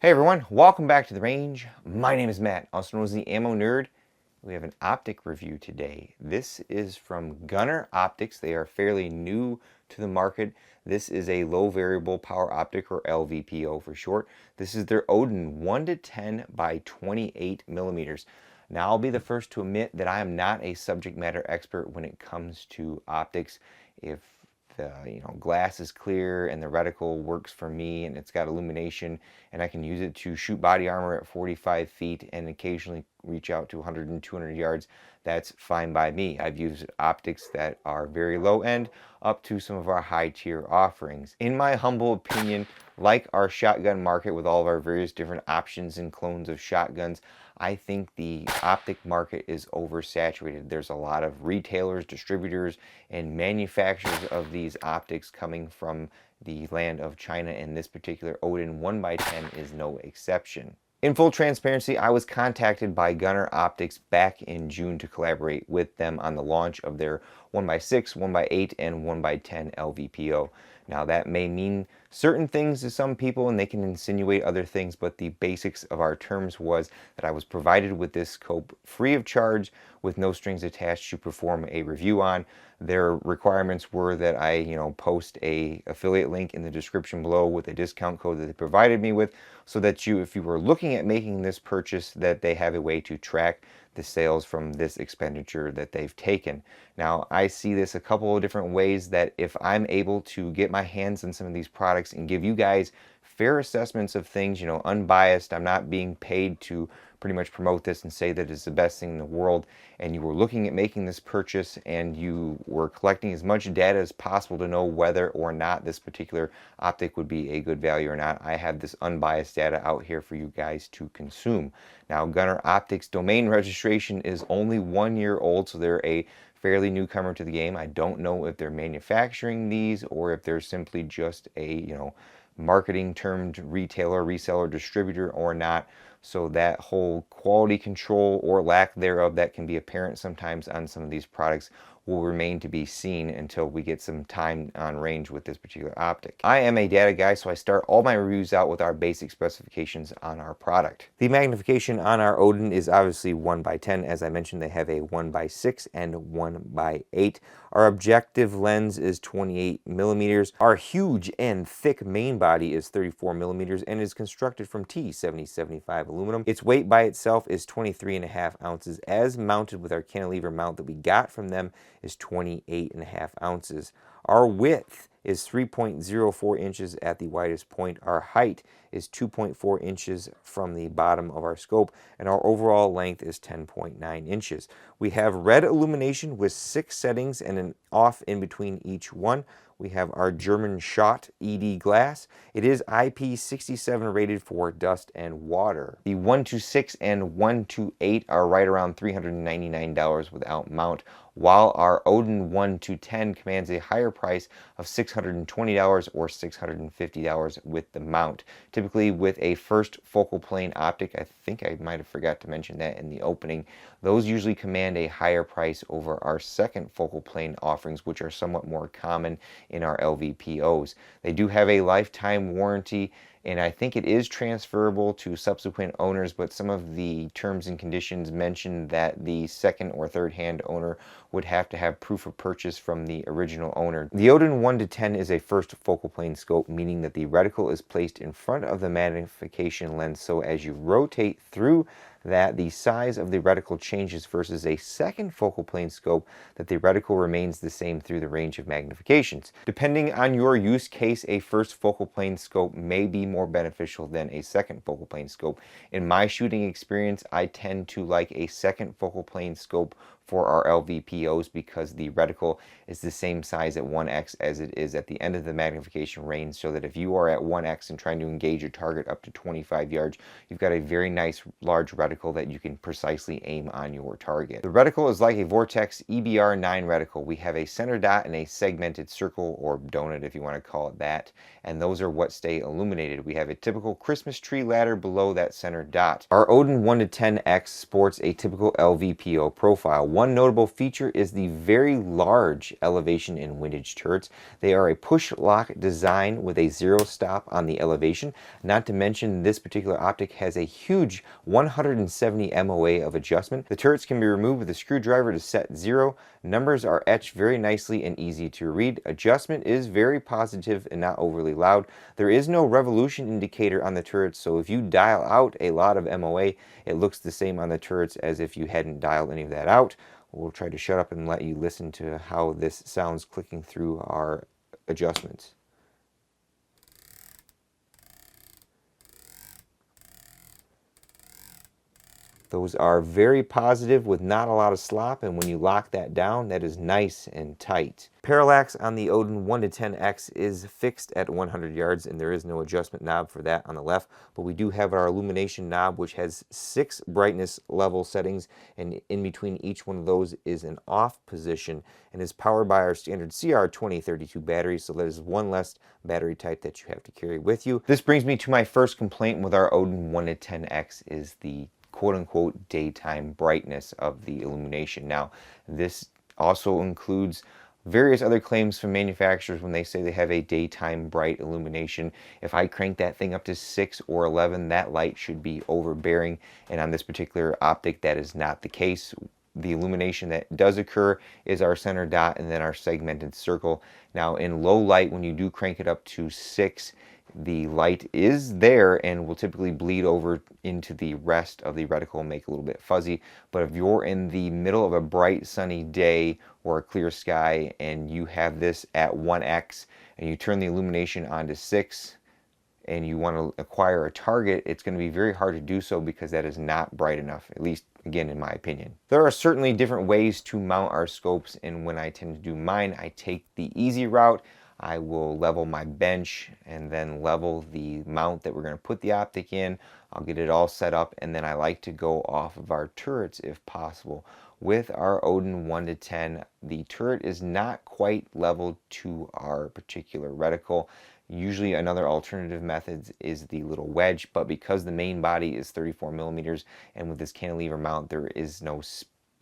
Hey everyone, welcome back to the range. My name is Matt, also known as the Ammo Nerd. We have an optic review today. This is from Gunnr Optics. They are fairly new to the market. This is a low variable power optic, or LVPO for short. This is their Odin 1-10x28mm. Now I'll be the first to admit that I am not a subject matter expert when it comes to optics. If the glass is clear and the reticle works for me and it's got illumination and I can use it to shoot body armor at 45 feet and occasionally reach out to 100 and 200 yards, that's fine by me. I've used optics that are very low end up to some of our high tier offerings. In my humble opinion, like our shotgun market with all of our various different options and clones of shotguns, I think the optic market is oversaturated. There's a lot of retailers, distributors, and manufacturers of these optics coming from the land of China, and this particular Odin 1x10 is no exception. In full transparency, I was contacted by Gunnr Optics back in June to collaborate with them on the launch of their 1x6, 1x8, and 1x10 LVPO. Now that may mean certain things to some people and they can insinuate other things, but the basics of our terms was that I was provided with this scope free of charge with no strings attached to perform a review on. Their requirements were that I, post a affiliate link in the description below with a discount code that they provided me with, so that if you were looking at making this purchase, that they have a way to track the sales from this expenditure that they've taken. Now, I see this a couple of different ways, that if I'm able to get my hands on some of these products and give you guys fair assessments of things, unbiased, I'm not being paid to pretty much promote this and say that it's the best thing in the world, and you were looking at making this purchase and you were collecting as much data as possible to know whether or not this particular optic would be a good value or not, I have this unbiased data out here for you guys to consume. Now, Gunnr Optics domain registration is only 1 year old, so they're a fairly newcomer to the game. I don't know if they're manufacturing these or if they're simply just a, marketing termed retailer, reseller, distributor or not. So that whole quality control or lack thereof that can be apparent sometimes on some of these products will remain to be seen until we get some time on range with this particular optic. I am a data guy, so I start all my reviews out with our basic specifications on our product. The magnification on our Odin is obviously 1x10. As I mentioned, they have a 1x6 and 1x8. Our objective lens is 28mm. Our huge and thick main body is 34mm and is constructed from T7075 aluminum. Its weight by itself is 23.5 ounces, as mounted with our cantilever mount that we got from them is 28.5 ounces. Our width is 3.04 inches at the widest point. Our height is 2.4 inches from the bottom of our scope, and our overall length is 10.9 inches. We have red illumination with 6 settings and an off in between each one. We have our German shot ED glass. It is IP67 rated for dust and water. The 1-6 and 1-8 are right around $399 without mount, while our Odin 1-10 commands a higher price of $620 or $650 with the mount. Typically with a first focal plane optic, I think I might have forgot to mention that in the opening, those usually command a higher price over our second focal plane offerings, which are somewhat more common in our LVPOs. They do have a lifetime warranty, and I think it is transferable to subsequent owners, but some of the terms and conditions mention that the second or third hand owner would have to have proof of purchase from the original owner. The Odin 1-10 is a first focal plane scope, meaning that the reticle is placed in front of the magnification lens, so as you rotate through that, the size of the reticle changes, versus a second focal plane scope that the reticle remains the same through the range of magnifications. Depending on your use case, a first focal plane scope may be more beneficial than a second focal plane scope. In my shooting experience, I tend to like a second focal plane scope for our LVPOs because the reticle is the same size at 1x as it is at the end of the magnification range, so that if you are at 1x and trying to engage a target up to 25 yards, you've got a very nice large reticle that you can precisely aim on your target. The reticle is like a Vortex EBR9 reticle. We have a center dot and a segmented circle, or donut if you want to call it that, and those are what stay illuminated. We have a typical Christmas tree ladder below that center dot. Our Odin 1-10x sports a typical LVPO profile, One notable feature is the very large elevation and windage turrets. They are a push lock design with a zero stop on the elevation. Not to mention, this particular optic has a huge 170 MOA of adjustment. The turrets can be removed with a screwdriver to set zero. Numbers are etched very nicely and easy to read. Adjustment is very positive and not overly loud. There is no revolution indicator on the turrets, so if you dial out a lot of MOA, it looks the same on the turrets as if you hadn't dialed any of that out. We'll try to shut up and let you listen to how this sounds clicking through our adjustments. Those are very positive with not a lot of slop, and when you lock that down, that is nice and tight. Parallax on the Odin 1-10x is fixed at 100 yards, and there is no adjustment knob for that on the left, but we do have our illumination knob, which has 6 brightness level settings, and in between each one of those is an off position, and is powered by our standard CR2032 battery, so that is one less battery type that you have to carry with you. This brings me to my first complaint with our Odin 1-10x is the quote-unquote daytime brightness of the illumination. Now, this also includes various other claims from manufacturers when they say they have a daytime bright illumination. If I crank that thing up to 6 or 11, that light should be overbearing, and on this particular optic, that is not the case. The illumination that does occur is our center dot and then our segmented circle. Now, in low light, when you do crank it up to 6, the light is there and will typically bleed over into the rest of the reticle and make it a little bit fuzzy. But if you're in the middle of a bright sunny day or a clear sky and you have this at 1x and you turn the illumination on to 6 and you want to acquire a target, it's going to be very hard to do so because that is not bright enough, at least again in my opinion. There are certainly different ways to mount our scopes, and when I tend to do mine, I take the easy route. I will level my bench and then level the mount that we're going to put the optic in. I'll get it all set up, and then I like to go off of our turrets if possible. With our Odin 1-10, the turret is not quite leveled to our particular reticle. Usually another alternative method is the little wedge, but because the main body is 34 millimeters and with this cantilever mount there is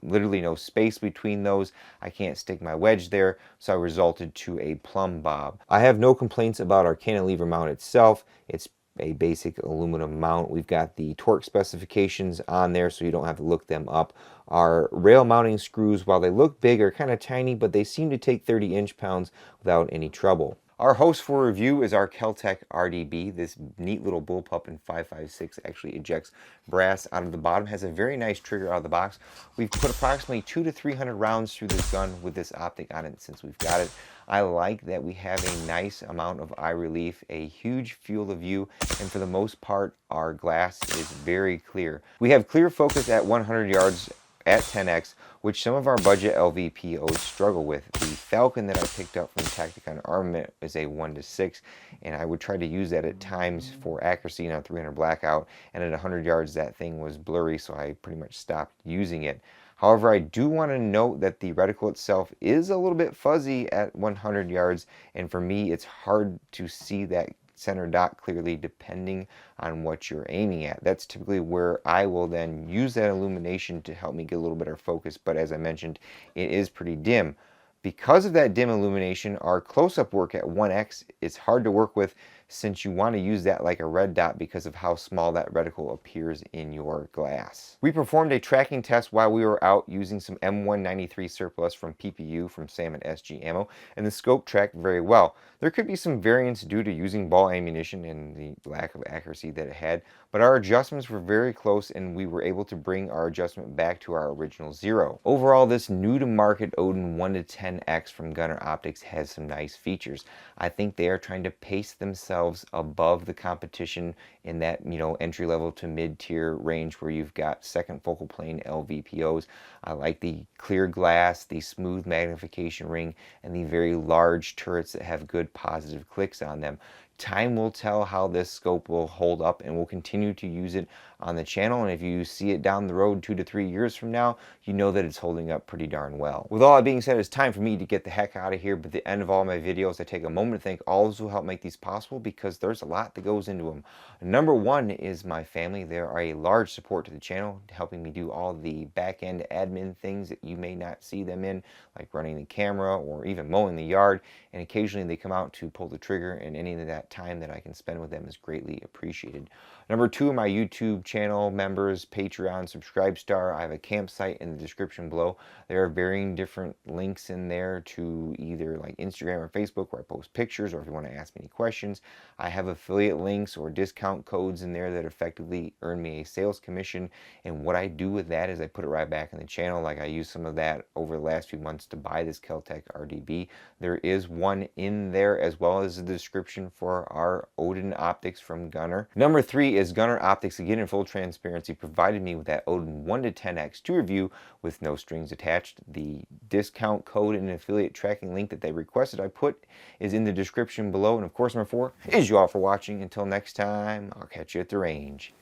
literally no space between those, I can't stick my wedge there, so I resorted to a plumb bob. I have no complaints about our cantilever mount itself. It's a basic aluminum mount. We've got the torque specifications on there so you don't have to look them up. Our rail mounting screws, while they look big, are kind of tiny, but they seem to take 30 inch-pounds without any trouble. Our host for review is our Keltec RDB. This neat little bullpup in 5.56 actually ejects brass out of the bottom. Has a very nice trigger out of the box. We've put approximately 200 to 300 rounds through this gun with this optic on it since we've got it. I like that we have a nice amount of eye relief, a huge field of view, and for the most part, our glass is very clear. We have clear focus at 100 yards at 10x, which some of our budget LVPOs struggle with. The Falcon that I picked up from Tacticon Armament is a 1-6, and I would try to use that at times for accuracy on 300 blackout, and at 100 yards that thing was blurry, so I pretty much stopped using it. However, I do want to note that the reticle itself is a little bit fuzzy at 100 yards, and for me it's hard to see that center dot clearly depending on what you're aiming at. That's typically where I will then use that illumination to help me get a little better focus, but as I mentioned, it is pretty dim. Because of that dim illumination, our close-up work at 1x is hard to work with since you want to use that like a red dot because of how small that reticle appears in your glass. We performed a tracking test while we were out using some M193 surplus from PPU from Sam at SG Ammo, and the scope tracked very well. There could be some variance due to using ball ammunition and the lack of accuracy that it had, but our adjustments were very close and we were able to bring our adjustment back to our original 0. Overall, this new to market Odin 1-10x from Gunnr Optics has some nice features. I think they are trying to pace themselves above the competition in that, entry level to mid-tier range where you've got second focal plane LVPOs. I like the clear glass, the smooth magnification ring, and the very large turrets that have good positive clicks on them. Time will tell how this scope will hold up, and we'll continue to use it on the channel. And if you see it down the road 2 to 3 years from now, you know that it's holding up pretty darn well. With all that being said, it's time for me to get the heck out of here. But at the end of all my videos, I take a moment to thank all those who help make these possible, because there's a lot that goes into them. Number one is my family. They are a large support to the channel, helping me do all the back-end admin things that you may not see them in, like running the camera or even mowing the yard. And occasionally they come out to pull the trigger, and any of that time that I can spend with them is greatly appreciated. Number two, my YouTube channel members, Patreon, Subscribestar. I have a campsite in the description below. There are varying different links in there to either like Instagram or Facebook, where I post pictures, or if you want to ask me any questions. I have affiliate links or discount codes in there that effectively earn me a sales commission. And what I do with that is I put it right back in the channel. Like I used some of that over the last few months to buy this Kel-Tec RDB. There is one in there, as well as the description for our Odin optics from Gunnr. Number three is Gunnr Optics. Again, in full transparency, provided me with that Odin 1-10x to review with no strings attached. The discount code and affiliate tracking link that they requested I put is in the description below. And of course, number four is you all for watching. Until next time, I'll catch you at the range.